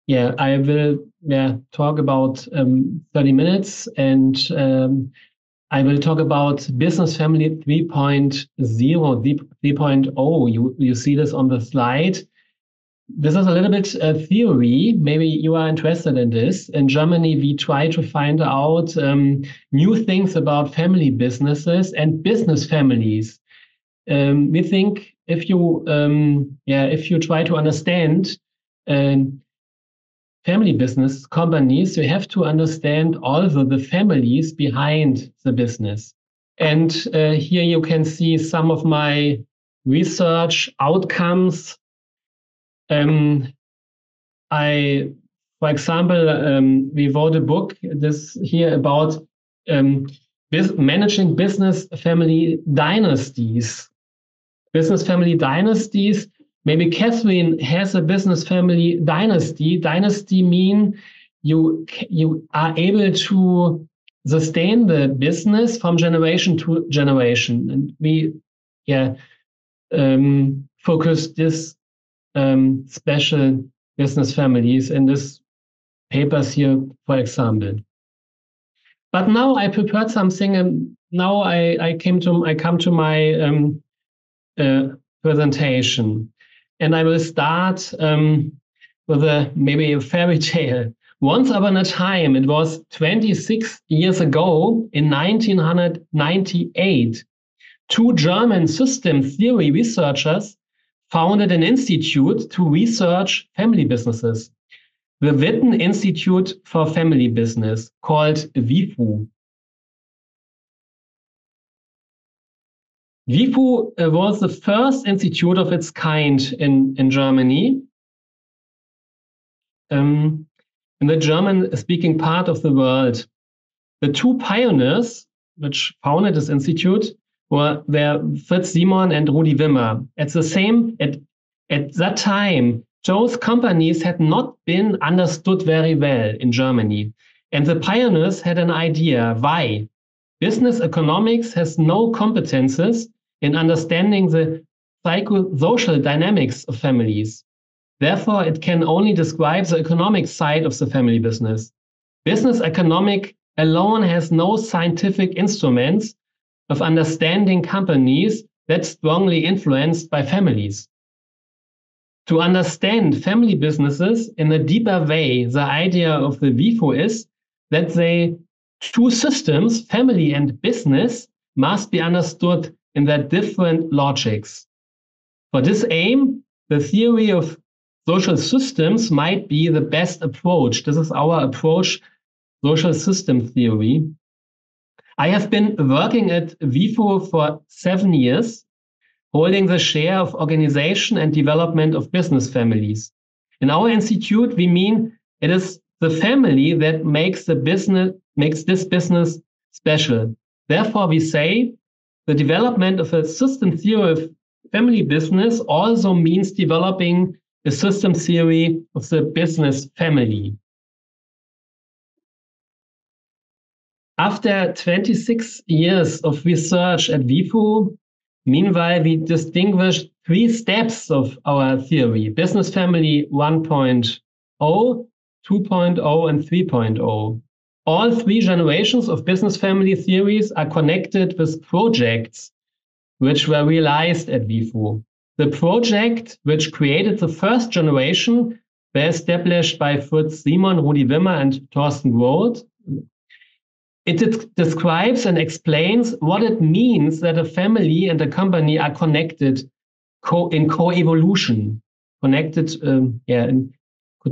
I will talk about 30 minutes, and I will talk about business family 3.0, 3.0. You see this on the slide. This is a little bit theory. Maybe you are interested in this. In Germany, we try to find out new things about family businesses and business families. We think if you try to understand family business companies, you have to understand also the families behind the business. And here you can see some of my research outcomes. For example, we wrote a book this here about managing business family dynasties. Business family dynasties. Maybe Catherine has a business family dynasty. Dynasty mean you are able to sustain the business from generation to generation. And we focus this special business families in this papers here, for example. But now I prepared something, and now I come to my presentation. And I will start with maybe a fairy tale. Once upon a time, it was 26 years ago, in 1998, two German system theory researchers founded an institute to research family businesses, the Witten Institute for Family Business, called WIFU. WIFU was the first institute of its kind in Germany, in the German-speaking part of the world. The two pioneers which founded this institute were Fritz Simon and Rudi Wimmer. At that time, those companies had not been understood very well in Germany. And the pioneers had an idea why. Business economics has no competences in understanding the psychosocial dynamics of families. Therefore, it can only describe the economic side of the family business. Business economic alone has no scientific instruments of understanding companies that strongly influenced by families. To understand family businesses in a deeper way, the idea of the WIFU is that two systems, family and business, must be understood in their different logics. For this aim, the theory of social systems might be the best approach. This is our approach, social system theory. I have been working at WIFU for 7 years, holding the share of organization and development of business families. In our institute, we mean it is the family that makes this business special. Therefore, we say the development of a system theory of family business also means developing a system theory of the business family. After 26 years of research at WIFU, meanwhile, we distinguished 3 steps of our theory: business family 1.0, 2.0, and 3.0. All 3 generations of business family theories are connected with projects which were realized at WIFU. The project which created the first generation were established by Fritz Simon, Rudi Wimmer, and Thorsten Groth. It describes and explains what it means that a family and a company are connected in co-evolution, connected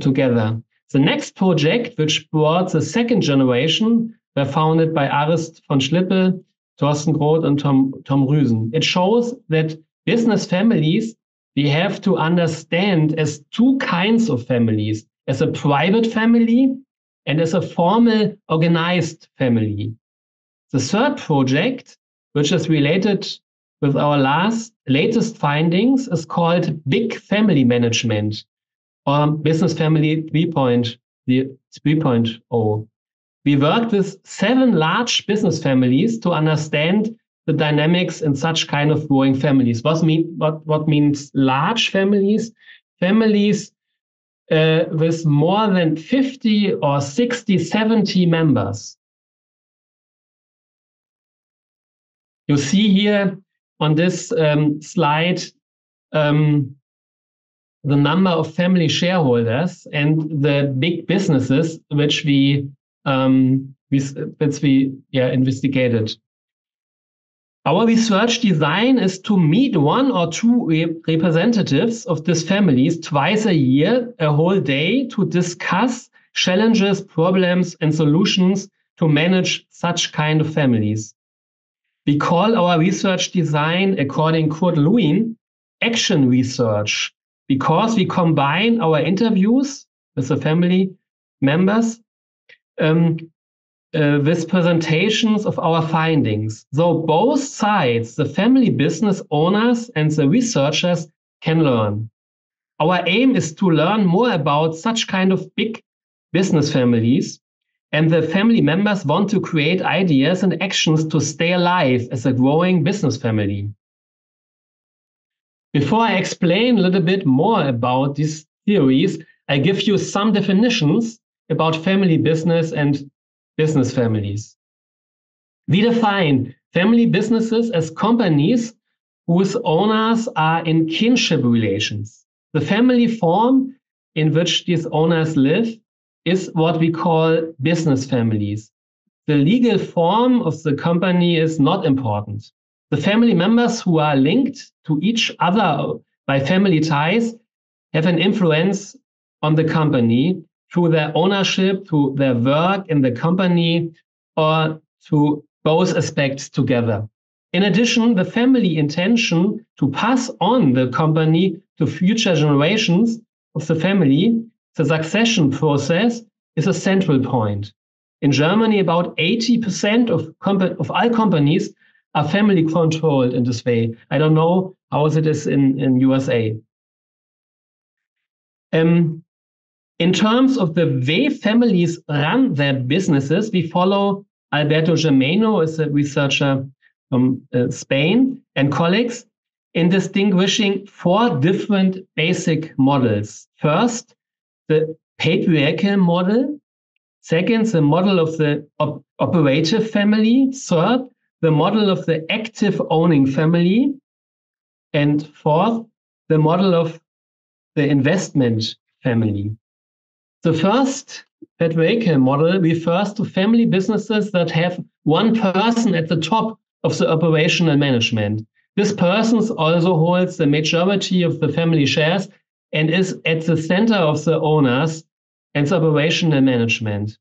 together. The next project, which brought the second generation, were founded by Arist von Schlippel, Thorsten Groth, and Tom Rüsen. It shows that business families, we have to understand as 2 kinds of families, as a private family and as a formal organized family. The third project, which is related with our latest findings, is called Big Family Management, or Business Family 3.0. We worked with 7 large business families to understand the dynamics in such kind of growing families. What means large families? Families with more than 50 or 60, 70 members. You see here on this slide the number of family shareholders and the big businesses which we investigated. Our research design is to meet one or two representatives of these families twice a year, a whole day, to discuss challenges, problems, and solutions to manage such kind of families. We call our research design, according Kurt Lewin, action research, because we combine our interviews with the family members with presentations of our findings. So both sides, the family business owners and the researchers, can learn. Our aim is to learn more about such kind of big business families, and the family members want to create ideas and actions to stay alive as a growing business family. Before I explain a little bit more about these theories, I give you some definitions about family business and business families. We define family businesses as companies whose owners are in kinship relations. The family form in which these owners live is what we call business families. The legal form of the company is not important. The family members who are linked to each other by family ties have an influence on the company through their ownership, through their work in the company, or through both aspects together. In addition, the family intention to pass on the company to future generations of the family, the succession process, is a central point. In Germany, about 80% of all companies are family controlled in this way. I don't know how it is in USA. In terms of the way families run their businesses, we follow Alberto Gemeno, is a researcher from Spain, and colleagues in distinguishing 4 different basic models. First, the patriarchal model. Second, the model of the operative family. Third, the model of the active owning family. And fourth, the model of the investment family. The first patriarchal model refers to family businesses that have one person at the top of the operational management. This person also holds the majority of the family shares and is at the center of the owners and the operational management.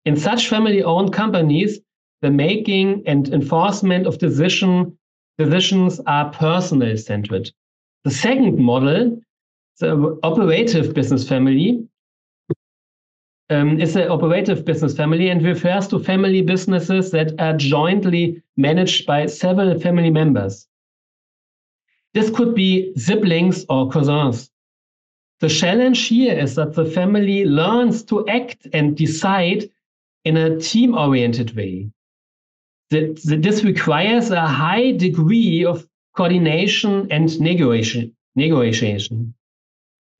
In such family-owned companies, the making and enforcement of decisions are personal-centered. The second model, the operative business family, is an operative business family and refers to family businesses that are jointly managed by several family members. This could be siblings or cousins. The challenge here is that the family learns to act and decide in a team-oriented way. This requires a high degree of coordination and negotiation.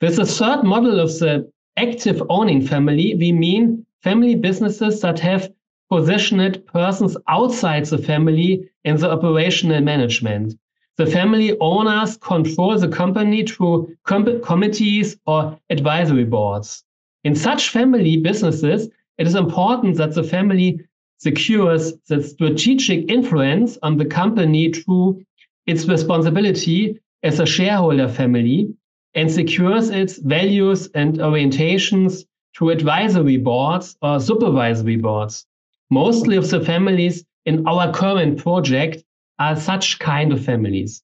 With the third model of the active owning family, we mean family businesses that have positioned persons outside the family in the operational management. The family owners control the company through committees or advisory boards. In such family businesses, it is important that the family secures the strategic influence on the company through its responsibility as a shareholder family and secures its values and orientations through advisory boards or supervisory boards. Mostly of the families in our current project are such kind of families.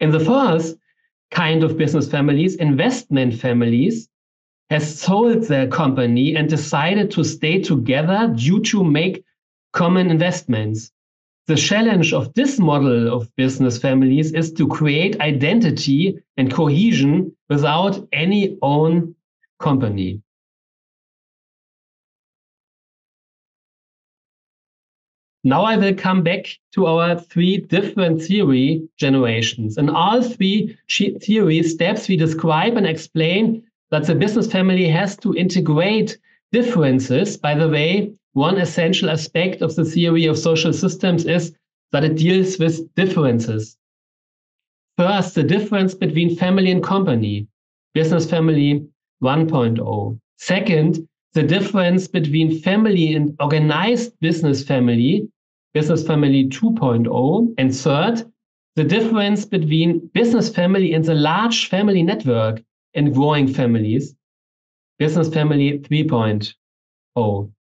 In the first kind of business families, investment families, has sold their company and decided to stay together due to make common investments. The challenge of this model of business families is to create identity and cohesion without any own company. Now I will come back to our 3 different theory generations. In all 3 theory steps, we describe and explain that the business family has to integrate differences. By the way, one essential aspect of the theory of social systems is that it deals with differences. First, the difference between family and company, business family 1.0. Second, the difference between family and organized business family 2.0. And third, the difference between business family and the large family network and growing families, business family 3.0.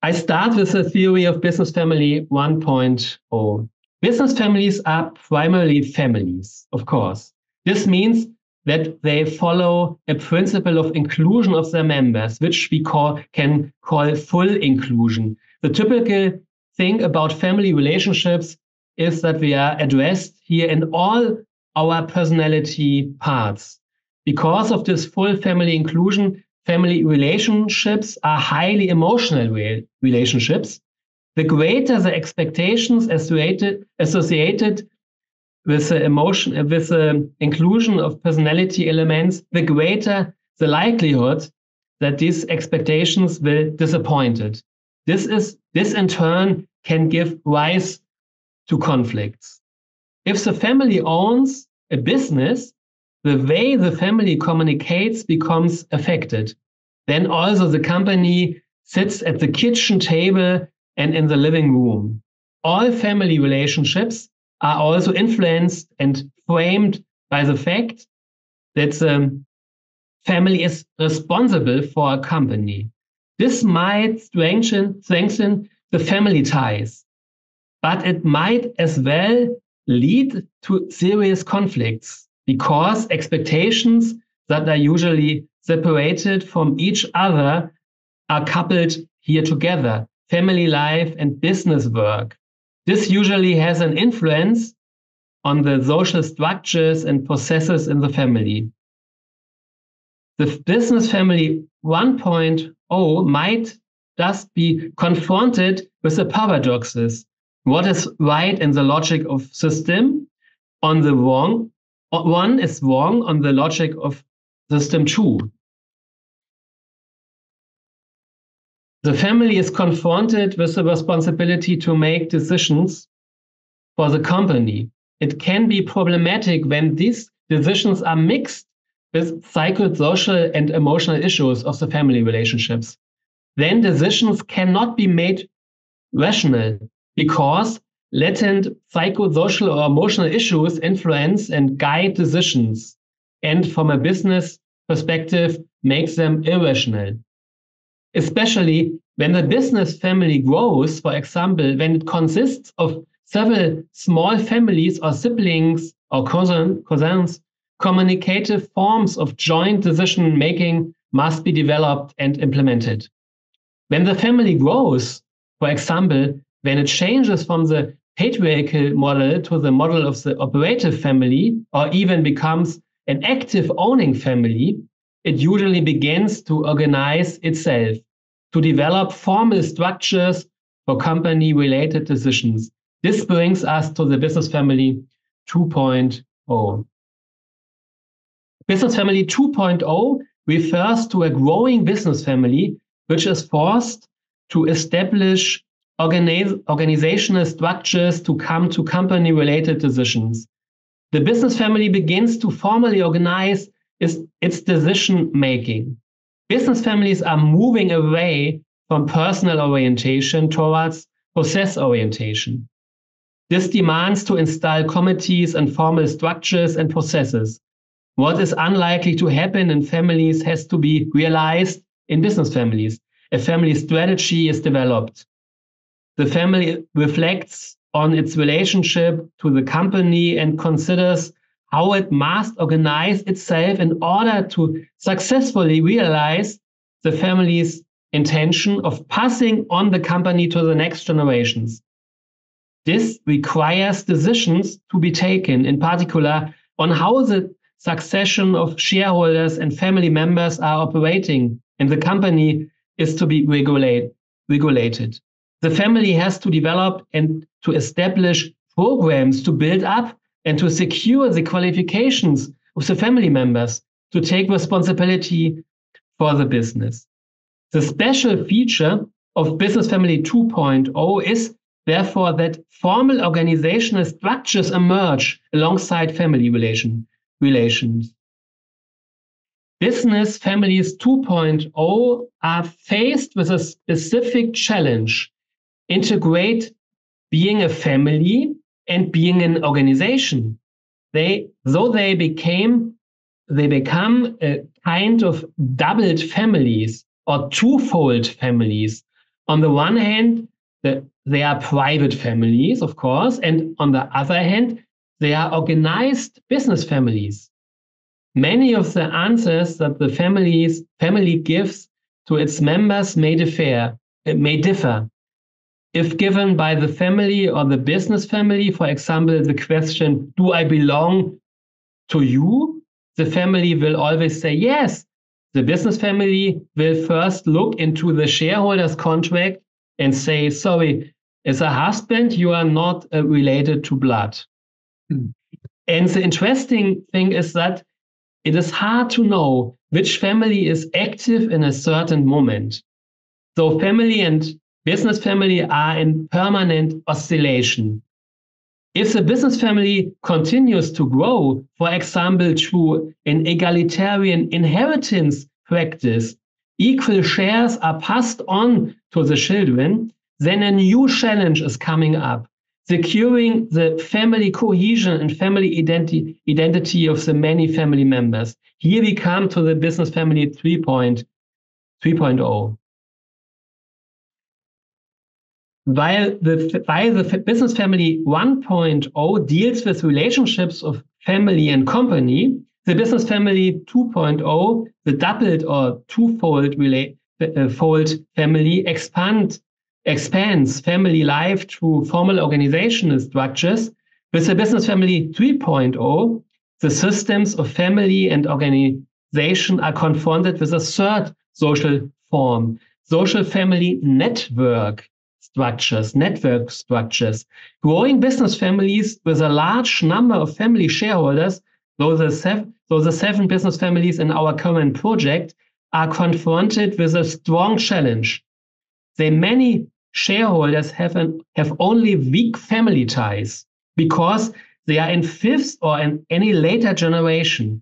I start with the theory of business family 1.0. Business families are primarily families, of course. This means that they follow a principle of inclusion of their members, which we can call full inclusion. The typical thing about family relationships is that we are addressed here in all our personality parts. Because of this full family inclusion, family relationships are highly emotional relationships. The greater the expectations associated with the emotion, with the inclusion of personality elements, the greater the likelihood that these expectations will disappointed. This in turn can give rise to conflicts. If the family owns a business, the way the family communicates becomes affected. Then also the company sits at the kitchen table and in the living room. All family relationships are also influenced and framed by the fact that the family is responsible for a company. This might strengthen the family ties, but it might as well lead to serious conflicts because expectations that are usually separated from each other are coupled here together, family life and business work. This usually has an influence on the social structures and processes in the family. The business family 1.0 might thus be confronted with the paradoxes. What is right in the logic of system on the wrong? One is wrong on the logic of system 2. The family is confronted with the responsibility to make decisions for the company. It can be problematic when these decisions are mixed with psychosocial and emotional issues of the family relationships. Then decisions cannot be made rational because latent psychosocial or emotional issues influence and guide decisions, and from a business perspective, makes them irrational. Especially when the business family grows, for example, when it consists of several small families or siblings or cousins, communicative forms of joint decision-making must be developed and implemented. When the family grows, for example, when it changes from the patriarchal model to the model of the operative family, or even becomes an active owning family, it usually begins to organize itself, to develop formal structures for company-related decisions. This brings us to the business family 2.0. Business family 2.0 refers to a growing business family which is forced to establish organizational structures to come to company-related decisions. The business family begins to formally organize its decision-making. Business families are moving away from personal orientation towards process orientation. This demands to install committees and formal structures and processes. What is unlikely to happen in families has to be realized in business families. A family strategy is developed. The family reflects on its relationship to the company and considers how it must organize itself in order to successfully realize the family's intention of passing on the company to the next generations. This requires decisions to be taken, in particular, on how the succession of shareholders and family members are operating, and the company is to be regulated. The family has to develop and to establish programs to build up and to secure the qualifications of the family members to take responsibility for the business. The special feature of Business Family 2.0 is therefore that formal organizational structures emerge alongside family relations. Business Families 2.0 are faced with a specific challenge: integrate being a family and being an organization. They become a kind of doubled families or twofold families. On the one hand, they are private families, of course, and on the other hand, they are organized business families. Many of the answers that the family gives to its members may differ. If given by the family or the business family, for example, the question, do I belong to you? The family will always say yes. The business family will first look into the shareholder's contract and say, sorry, as a husband, you are not related to blood. And the interesting thing is that it is hard to know which family is active in a certain moment. So family and business family are in permanent oscillation. If the business family continues to grow, for example, through an egalitarian inheritance practice, equal shares are passed on to the children, then a new challenge is coming up, securing the family cohesion and family identity of the many family members. Here we come to the Business Family 3.0. While the Business Family 1.0 deals with relationships of family and company, the Business Family 2.0, the doubled or twofold fold family, expands family life through formal organizational structures. With the Business Family 3.0, the systems of family and organization are confronted with a third social form, social family network structures. Growing business families with a large number of family shareholders, though the seven business families in our current project are confronted with a strong challenge. The many shareholders have only weak family ties because they are in fifth or in any later generation.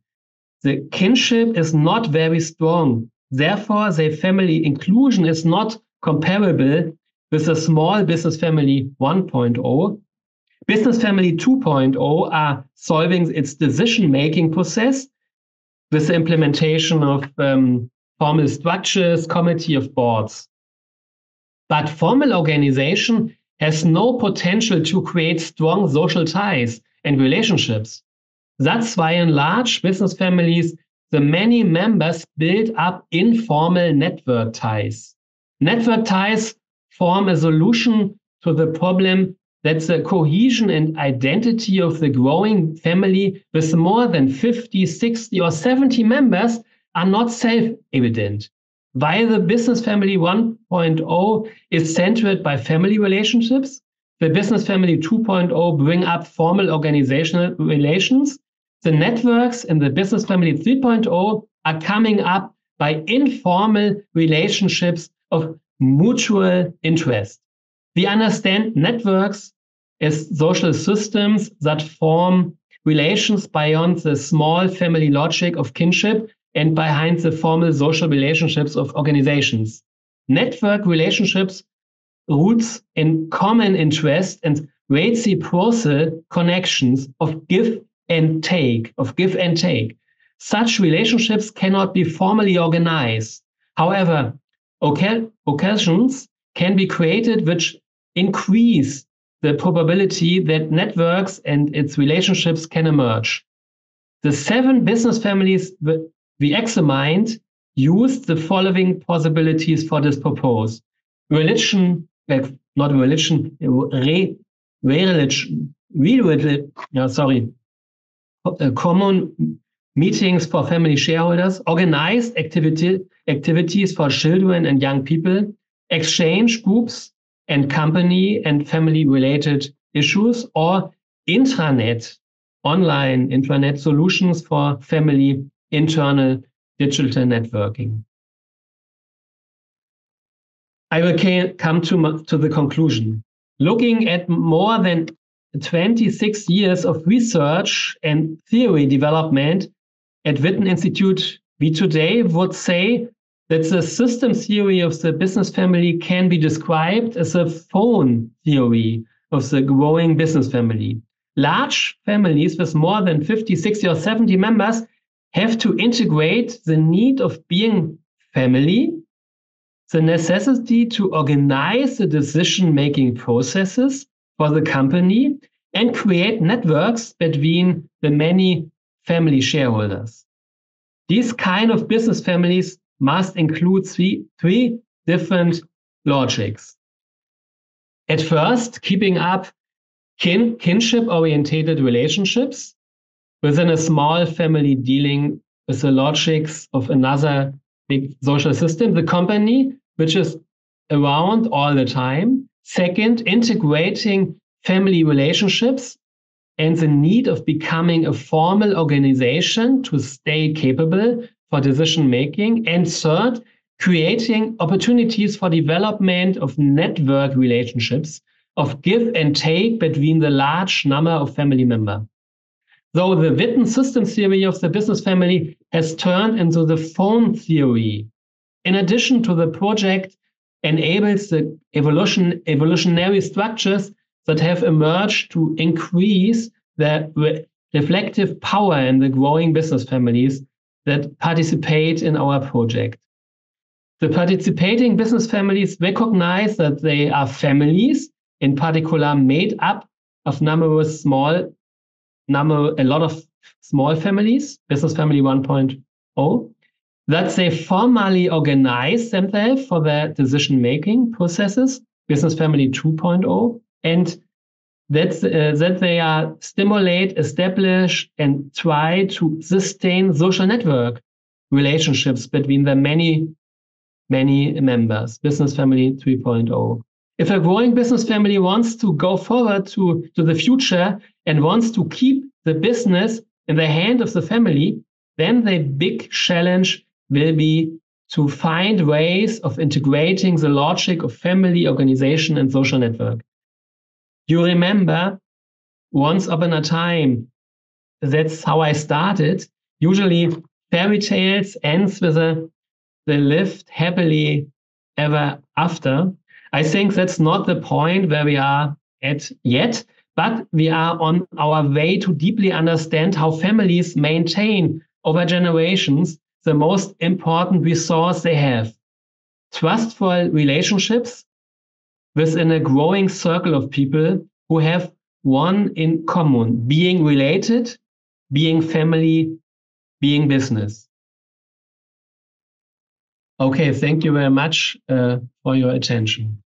The kinship is not very strong. Therefore, the family inclusion is not comparable with a small Business Family 1.0. Business Family 2.0 are solving its decision-making process with the implementation of formal structures, committee of boards. But formal organization has no potential to create strong social ties and relationships. That's why in large business families, the many members build up informal network ties. Network ties form a solution to the problem that the cohesion and identity of the growing family with more than 50, 60, or 70 members are not self-evident. While the Business Family 1.0 is centered by family relationships, the Business Family 2.0 bring up formal organizational relations. The networks in the Business Family 3.0 are coming up by informal relationships of mutual interest. We understand networks as social systems that form relations beyond the small family logic of kinship and behind the formal social relationships of organizations. Network relationships roots in common interest and reciprocal connections of give and take. Such relationships cannot be formally organized. However, occasions can be created which increase the probability that networks and its relationships can emerge. The 7 business families we examined used the following possibilities for this purpose. Common meetings for family shareholders, organized activities for children and young people, exchange groups and company and family related issues, or intranet online intranet solutions for family internal digital networking. I will come to the conclusion. Looking at more than 26 years of research and theory development at Witten Institute, we today would say that the system theory of the business family can be described as a phone theory of the growing business family. Large families with more than 50, 60, or 70 members have to integrate the need of being family, the necessity to organize the decision-making processes for the company, and create networks between the many family shareholders. These kind of business families must include three different logics. At first, keeping up kinship-orientated relationships within a small family dealing with the logics of another big social system, the company, which is around all the time. Second, integrating family relationships and the need of becoming a formal organization to stay capable for decision making. And third, creating opportunities for development of network relationships, of give and take between the large number of family members. So the Witten system theory of the business family has turned into the phone theory. In addition to the project, enables the evolutionary structures that have emerged to increase the reflective power in the growing business families that participate in our project. The participating business families recognize that they are families, in particular made up of a lot of small families, business family 1.0, that they formally organize themselves for their decision-making processes, business family 2.0, and that they are stimulate, establish, and try to sustain social network relationships between the many members, business family 3.0. If a growing business family wants to go forward to the future and wants to keep the business in the hand of the family, then the big challenge will be to find ways of integrating the logic of family organization and social network. You remember, once upon a time, that's how I started. Usually fairy tales ends with they lived happily ever after. I think that's not the point where we are at yet, but we are on our way to deeply understand how families maintain over generations the most important resource they have: trustful relationships within a growing circle of people who have one in common: being related, being family, being business. Okay, thank you very much for your attention.